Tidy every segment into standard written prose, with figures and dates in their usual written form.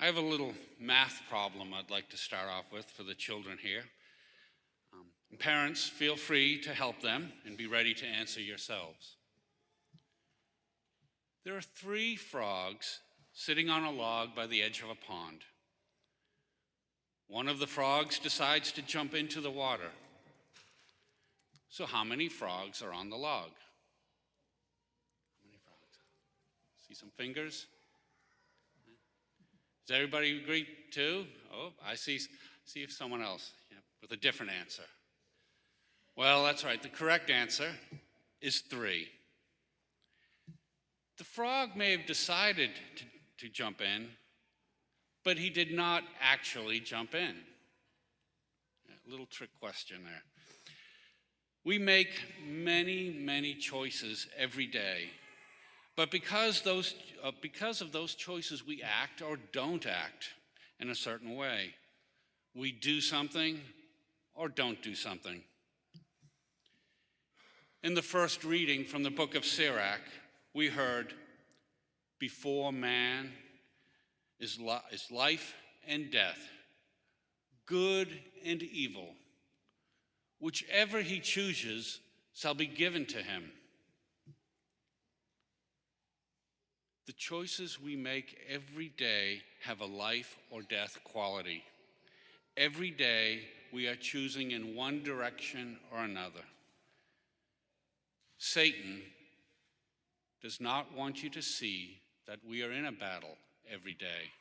I have a little math problem I'd like to start off with for the children here. Parents, feel free to help them and be ready to answer yourselves. There are 3 frogs sitting on a log by the edge of a pond. One of the frogs decides to jump into the water. So how many frogs are on the log? How many frogs? See some fingers? Does everybody agree too? Oh, I see if someone else with a different answer. Well, that's right. The correct answer is 3. The frog may have decided to jump in, but he did not actually jump in. A little trick question there. We make many choices every day, but because of those choices, we act or don't act in a certain way. We do something or don't do something. In the first reading from the book of Sirach, we heard, "Before man is life and death, good and evil. Whichever he chooses shall be given to him." The choices we make every day have a life or death quality. Every day we are choosing in one direction or another. Satan does not want you to see that we are in a battle every day.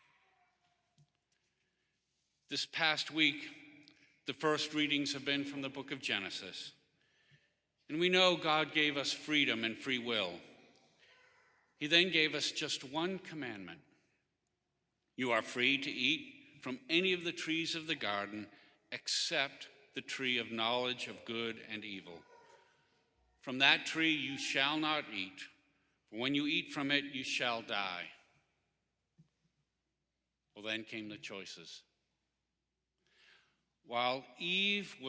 This past week, the first readings have been from the book of Genesis. And we know God gave us freedom and free will. He then gave us just one commandment. You are free to eat from any of the trees of the garden except the tree of knowledge of good and evil. From that tree you shall not eat, for when you eat from it you shall die. Well, then came the choices. While Eve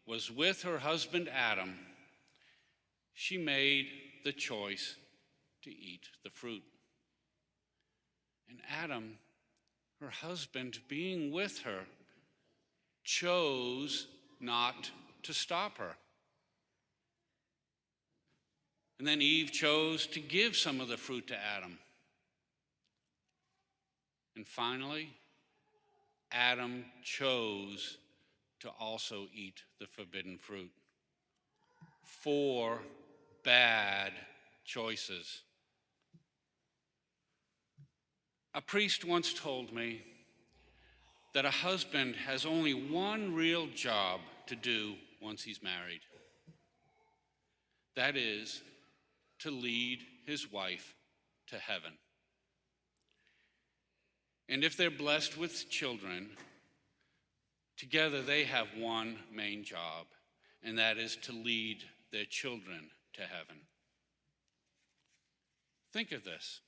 was with her husband Adam, she made the choice to eat the fruit. And Adam, her husband, being with her, chose not to stop her. And then Eve chose to give some of the fruit to Adam. And finally, Adam chose to also eat the forbidden fruit. 4 bad choices. A priest once told me that a husband has only one real job to do once he's married. That is, to lead his wife to heaven. And if they're blessed with children, together they have one main job, and that is to lead their children to heaven. Think of this.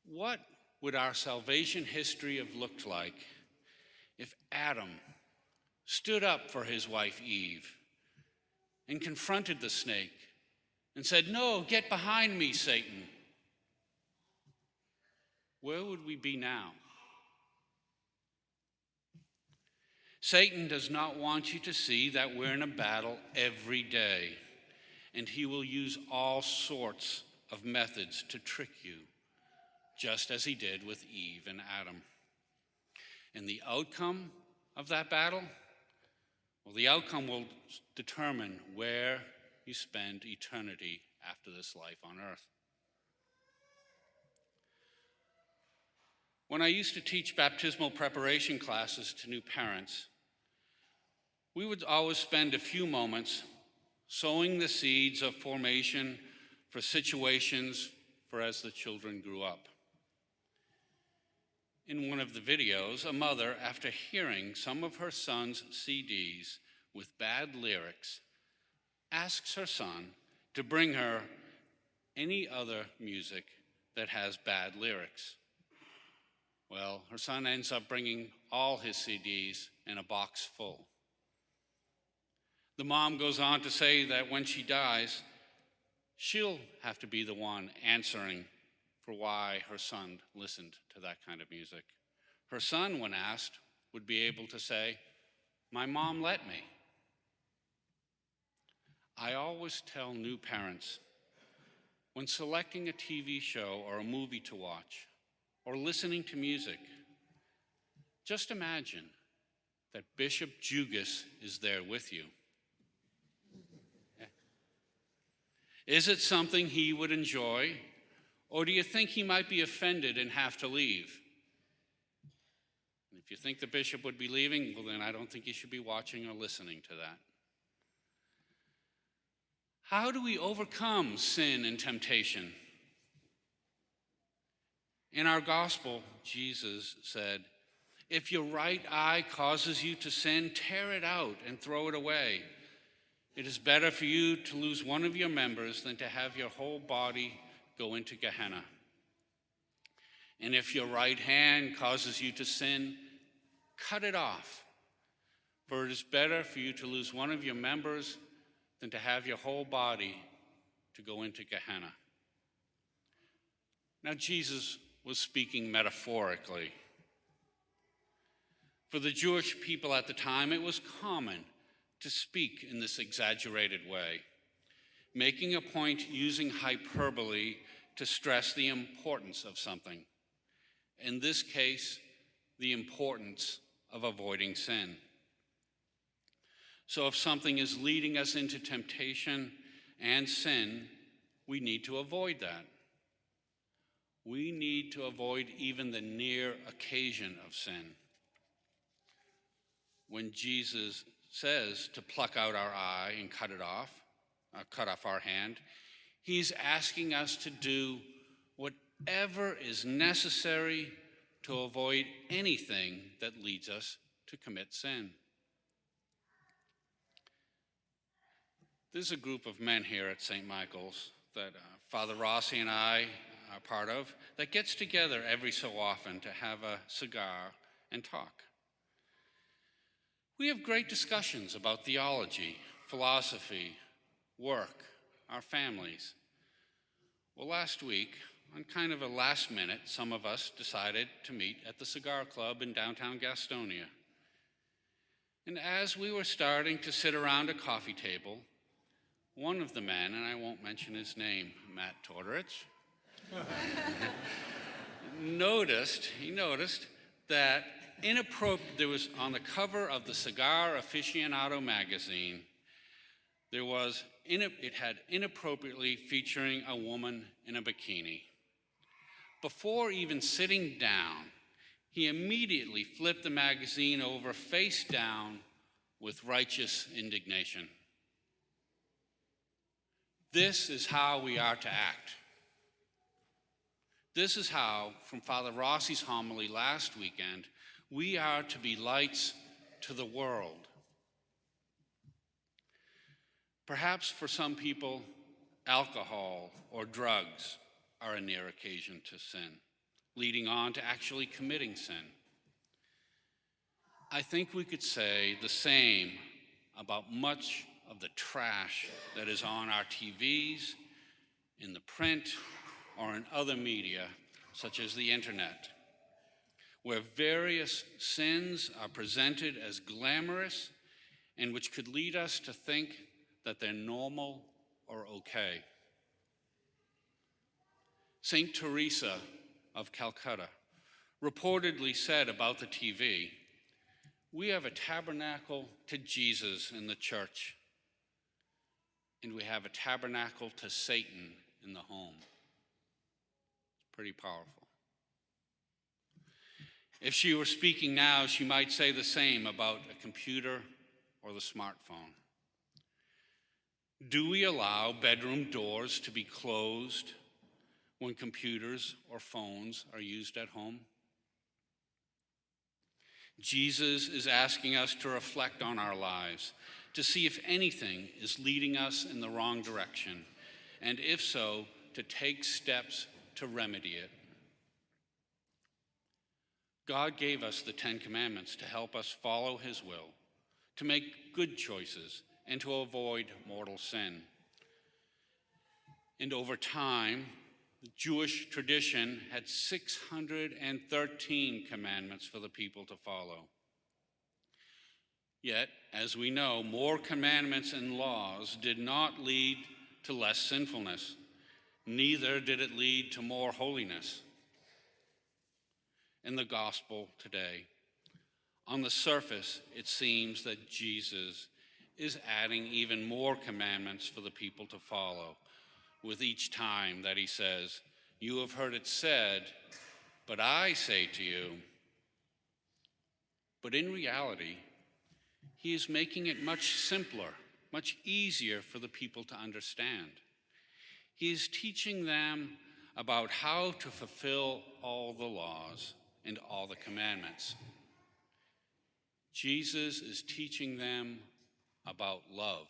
What would our salvation history have looked like if Adam stood up for his wife Eve and confronted the snake and said, "No, get behind me, Satan"? Where would we be now? Satan does not want you to see that we're in a battle every day, and he will use all sorts of methods to trick you, just as he did with Eve and Adam. And the outcome of that battle? Well, the outcome will determine where you spend eternity after this life on earth. When I used to teach baptismal preparation classes to new parents, we would always spend a few moments sowing the seeds of formation for situations for as the children grew up. In one of the videos, a mother, after hearing some of her son's CDs with bad lyrics, asks her son to bring her any other music that has bad lyrics. Well, her son ends up bringing all his CDs in a box full. The mom goes on to say that when she dies, she'll have to be the one answering for why her son listened to that kind of music. Her son, when asked, would be able to say, "My mom let me." I always tell new parents, when selecting a TV show or a movie to watch, or listening to music, just imagine that Bishop Jugas is there with you. Is it something he would enjoy, or do you think he might be offended and have to leave? If you think the bishop would be leaving, well, then I don't think you should be watching or listening to that. How do we overcome sin and temptation? In our gospel, Jesus said, "If your right eye causes you to sin, tear it out and throw it away. It is better for you to lose one of your members than to have your whole body go into Gehenna. And if your right hand causes you to sin, cut it off. For it is better for you to lose one of your members than to have your whole body to go into Gehenna." Now, Jesus was speaking metaphorically. For the Jewish people at the time, it was common to speak in this exaggerated way, making a point using hyperbole to stress the importance of something. In this case, the importance of avoiding sin. So if something is leading us into temptation and sin, we need to avoid that. We need to avoid even the near occasion of sin. When Jesus says to pluck out our eye and cut off our hand, he's asking us to do whatever is necessary to avoid anything that leads us to commit sin. There's a group of men here at St. Michael's that Father Rossi and I are part of that gets together every so often to have a cigar and talk. We have great discussions about theology, philosophy, work, our families. Well, last week, on kind of a last minute, some of us decided to meet at the Cigar Club in downtown Gastonia. And as we were starting to sit around a coffee table, one of the men, and I won't mention his name, Matt Tortorich, noticed that there was on the cover of the Cigar Aficionado magazine, it had inappropriately featuring a woman in a bikini. Before even sitting down, he immediately flipped the magazine over face down with righteous indignation. This is how we are to act. This is how, from Father Rossi's homily last weekend, we are to be lights to the world. Perhaps for some people, alcohol or drugs are a near occasion to sin, leading on to actually committing sin. I think we could say the same about much of the trash that is on our TVs, in the print, or in other media, such as the internet, where various sins are presented as glamorous and which could lead us to think that they're normal or okay. St. Teresa of Calcutta reportedly said about the TV, "We have a tabernacle to Jesus in the church, and we have a tabernacle to Satan in the home." It's pretty powerful. If she were speaking now, she might say the same about a computer or the smartphone. Do we allow bedroom doors to be closed when computers or phones are used at home? Jesus is asking us to reflect on our lives, to see if anything is leading us in the wrong direction, and if so, to take steps to remedy it. God gave us the 10 Commandments to help us follow his will, to make good choices, and to avoid mortal sin. And over time, The Jewish tradition had 613 commandments for the people to follow. Yet, as we know, more commandments and laws did not lead to less sinfulness. Neither did it lead to more holiness. In the gospel today, on the surface, it seems that Jesus is adding even more commandments for the people to follow with each time that he says, "You have heard it said, but I say to you." But in reality, he is making it much simpler, much easier for the people to understand. He is teaching them about how to fulfill all the laws and all the commandments. Jesus is teaching them about love.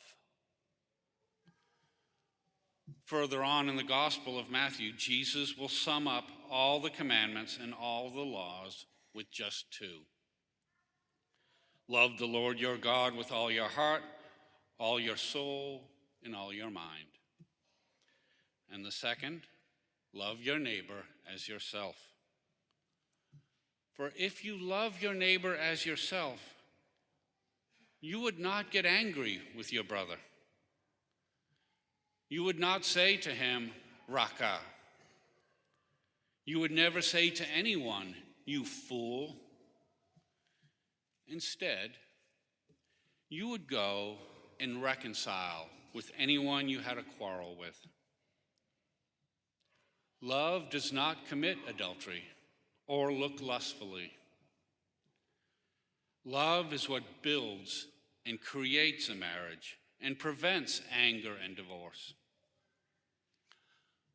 Further on in the Gospel of Matthew, Jesus will sum up all the commandments and all the laws with just two. Love the Lord your God with all your heart, all your soul, and all your mind. And the second, love your neighbor as yourself. For if you love your neighbor as yourself, you would not get angry with your brother. You would not say to him, "Raka." You would never say to anyone, "You fool." Instead, you would go and reconcile with anyone you had a quarrel with. Love does not commit adultery or look lustfully. Love is what builds and creates a marriage and prevents anger and divorce.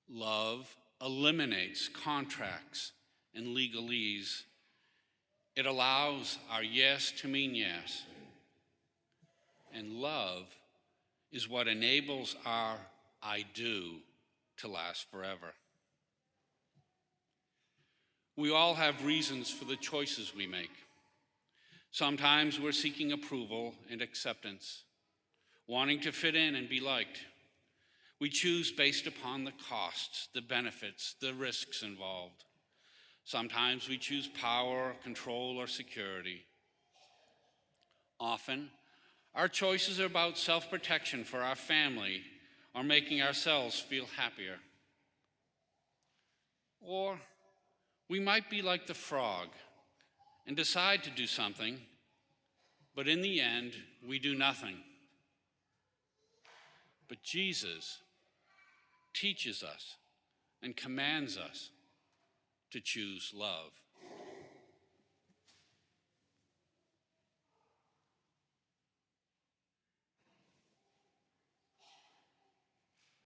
Love eliminates contracts and legalese. It allows our yes to mean yes. And love is what enables our "I do" to last forever. We all have reasons for the choices we make. Sometimes we're seeking approval and acceptance, wanting to fit in and be liked. We choose based upon the costs, the benefits, the risks involved. Sometimes we choose power, control, or security. Often, our choices are about self-protection for our family or making ourselves feel happier. Or we might be like the frog and decide to do something, but in the end, we do nothing. But Jesus teaches us and commands us to choose love.